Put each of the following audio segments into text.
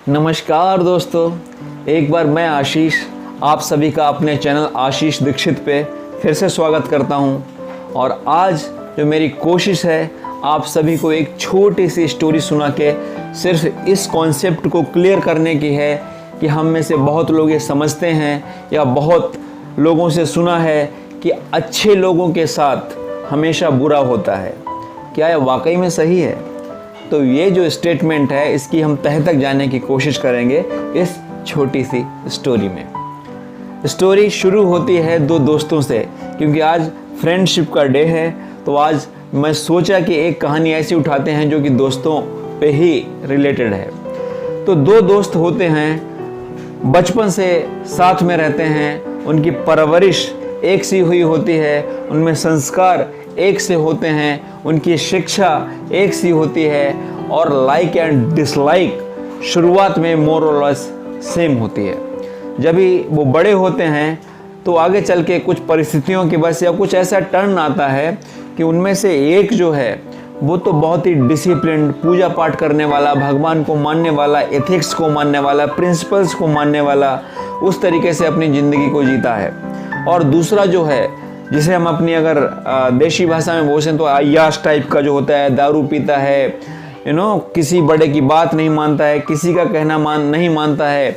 नमस्कार दोस्तों, एक बार मैं आशीष आप सभी का अपने चैनल आशीष दीक्षित पे फिर से स्वागत करता हूं। और आज जो मेरी कोशिश है आप सभी को एक छोटी सी स्टोरी सुना के सिर्फ इस कॉन्सेप्ट को क्लियर करने की है कि हम में से बहुत लोग ये समझते हैं या बहुत लोगों से सुना है कि अच्छे लोगों के साथ हमेशा बुरा होता है। क्या यह वाकई में सही है? तो ये जो स्टेटमेंट है इसकी हम तह तक जाने की कोशिश करेंगे इस छोटी सी स्टोरी में। स्टोरी शुरू होती है दो दोस्तों से, क्योंकि आज फ्रेंडशिप का डे है। तो आज मैं सोचा कि एक कहानी ऐसी उठाते हैं जो कि दोस्तों पे ही रिलेटेड है। तो दो दोस्त होते हैं, बचपन से साथ में रहते हैं, उनकी परवरिश एक सी हुई होती है, उनमें संस्कार एक से होते हैं, उनकी शिक्षा एक सी होती है और लाइक एंड डिसलाइक शुरुआत में मोर और लेस सेम होती है। जब भी वो बड़े होते हैं तो आगे चल के कुछ परिस्थितियों की वजह से या कुछ ऐसा टर्न आता है कि उनमें से एक जो है वो तो बहुत ही डिसिप्लिन, पूजा पाठ करने वाला, भगवान को मानने वाला, एथिक्स को मानने वाला, प्रिंसिपल्स को मानने वाला, उस तरीके से अपनी ज़िंदगी को जीता है। और दूसरा जो है, जिसे हम अपनी अगर देशी भाषा में बोलें तो अय्याश टाइप का जो होता है, दारू पीता है, किसी बड़े की बात नहीं मानता है, किसी का कहना नहीं मानता है,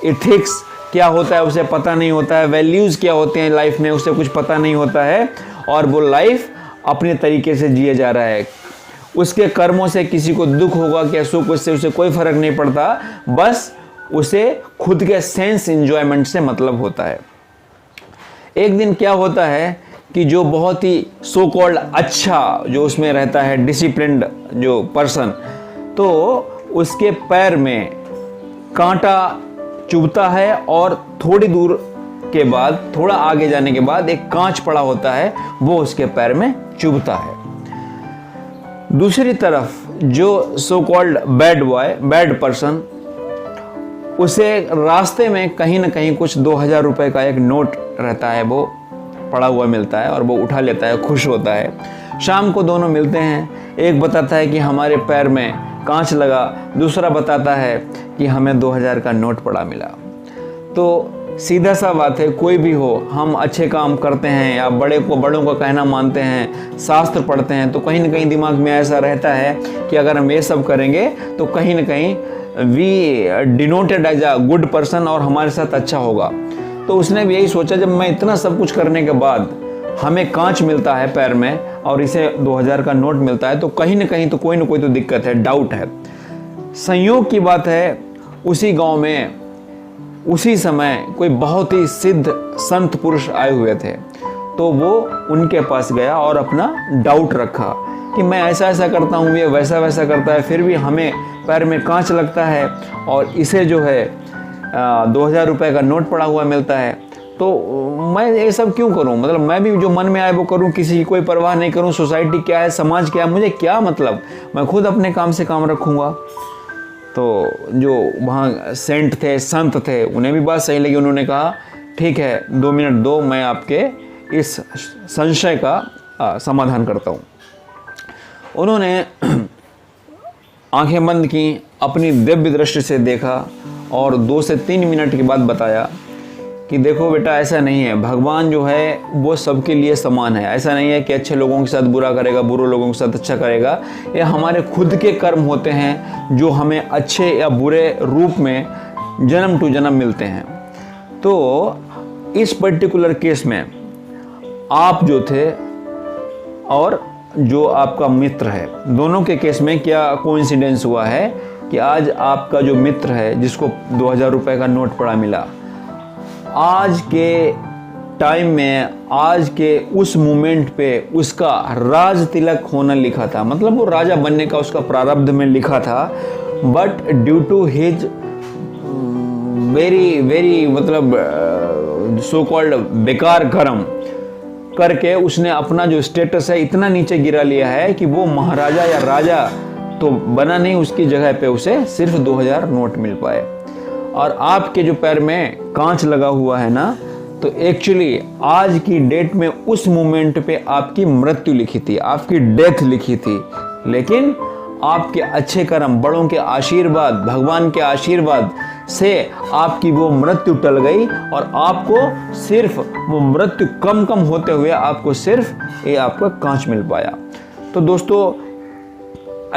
एथिक्स क्या होता है उसे पता नहीं होता है, वैल्यूज़ क्या होते हैं लाइफ में उसे कुछ पता नहीं होता है, और वो लाइफ अपने तरीके से जिए जा रहा है। उसके कर्मों से किसी को दुख होगा क्या सुख, उससे उसे कोई फर्क नहीं पड़ता, बस उसे खुद के सेंस एंजॉयमेंट से मतलब होता है। एक दिन क्या होता है कि जो बहुत ही सो कॉल्ड अच्छा जो उसमें रहता है, डिसिप्लिन्ड जो पर्सन, तो उसके पैर में कांटा चुभता है और थोड़ी दूर के बाद, थोड़ा आगे जाने के बाद एक कांच पड़ा होता है, वो उसके पैर में चुभता है। दूसरी तरफ जो so called bad boy, bad person, उसे रास्ते में कहीं ना कहीं कुछ 2000 रुपए का एक नोट रहता है, वो पड़ा हुआ मिलता है और वो उठा लेता है, खुश होता है। शाम को दोनों मिलते हैं, एक बताता है कि हमारे पैर में कांच लगा, दूसरा बताता है कि हमें 2000 का नोट पड़ा मिला। तो सीधा सा बात है, कोई भी हो, हम अच्छे काम करते हैं या बड़ों का कहना मानते हैं, शास्त्र पढ़ते हैं, तो कहीं ना कहीं दिमाग में ऐसा रहता है कि अगर हम ये सब करेंगे तो कहीं ना कहीं we denoted as a good person और हमारे साथ अच्छा होगा। तो उसने भी यही सोचा, जब मैं इतना सब कुछ करने के बाद हमें कांच मिलता है पैर में और इसे 2000 का नोट मिलता है, तो कहीं ना कहीं तो कोई ना कोई तो दिक्कत है, डाउट है। संयोग की बात है, उसी गांव में उसी समय कोई बहुत ही सिद्ध संत पुरुष आए हुए थे। तो वो उनके पास गया और अपना डाउट रखा कि मैं ऐसा ऐसा करता हूँ, ये वैसा वैसा करता है, फिर भी हमें पैर में कांच लगता है और इसे जो है 2000 रुपये का नोट पड़ा हुआ मिलता है। तो मैं ये सब क्यों करूं? मतलब मैं भी जो मन में आए वो करूं, किसी की कोई परवाह नहीं करूं, सोसाइटी क्या है, समाज क्या है, मुझे क्या मतलब, मैं खुद अपने काम से काम रखूंगा। तो जो वहाँ सेंट थे, संत थे, उन्हें भी बात सही लगी। उन्होंने कहा ठीक है, 2 मिनट दो, मैं आपके इस संशय का समाधान करता हूँ। उन्होंने आंखें बंद की, अपनी दिव्य दृष्टि से देखा और 2 से 3 मिनट के बाद बताया कि देखो बेटा, ऐसा नहीं है, भगवान जो है वो सबके लिए समान है। ऐसा नहीं है कि अच्छे लोगों के साथ बुरा करेगा, बुरे लोगों के साथ अच्छा करेगा। ये हमारे खुद के कर्म होते हैं जो हमें अच्छे या बुरे रूप में जन्म टू जन्म मिलते हैं। तो इस पर्टिकुलर केस में आप जो थे और जो आपका मित्र है, दोनों के केस में क्या कोइंसिडेंस हुआ है कि आज आपका जो मित्र है जिसको 2000 रुपये का नोट पड़ा मिला, आज के टाइम में, आज के उस मोमेंट पे उसका राज तिलक होना लिखा था, मतलब वो राजा बनने का उसका प्रारब्ध में लिखा था। But due to his very very मतलब सो कॉल्ड बेकार कर्म करके उसने अपना जो स्टेटस है इतना नीचे गिरा लिया है कि वो महाराजा या राजा तो बना नहीं, उसकी जगह पे उसे सिर्फ 2000 नोट मिल पाए। और आपके जो पैर में कांच लगा हुआ है ना, तो एक्चुअली आज की डेट में उस मोमेंट पे आपकी मृत्यु लिखी थी, आपकी डेथ लिखी थी, लेकिन आपके अच्छे कर्म, बड़ों के आशीर्वाद, भगवान के आशीर्वाद से आपकी वो मृत्यु टल गई और आपको सिर्फ वो मृत्यु कम कम होते हुए आपको सिर्फ ये आपका कांच मिल पाया। तो दोस्तों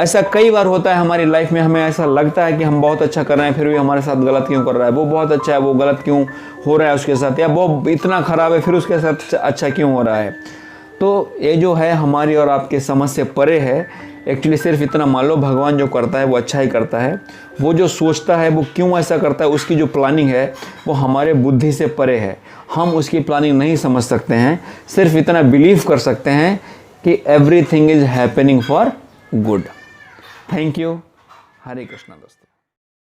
ऐसा कई बार होता है हमारी लाइफ में, हमें ऐसा लगता है कि हम बहुत अच्छा कर रहे हैं फिर भी हमारे साथ गलत क्यों कर रहा है, वो बहुत अच्छा है वो गलत क्यों हो रहा है उसके साथ, या वो इतना ख़राब है फिर उसके साथ अच्छा क्यों हो रहा है। तो ये जो है हमारी और आपके समझ से परे है। एक्चुअली सिर्फ इतना मान लो, भगवान जो करता है वो अच्छा ही करता है। वो जो सोचता है वो क्यों ऐसा करता है, उसकी जो प्लानिंग है वो हमारे बुद्धि से परे है। हम उसकी प्लानिंग नहीं समझ सकते हैं, सिर्फ इतना बिलीव कर सकते हैं कि everything is happening for good. Thank you. Hare Krishna दोस्तों।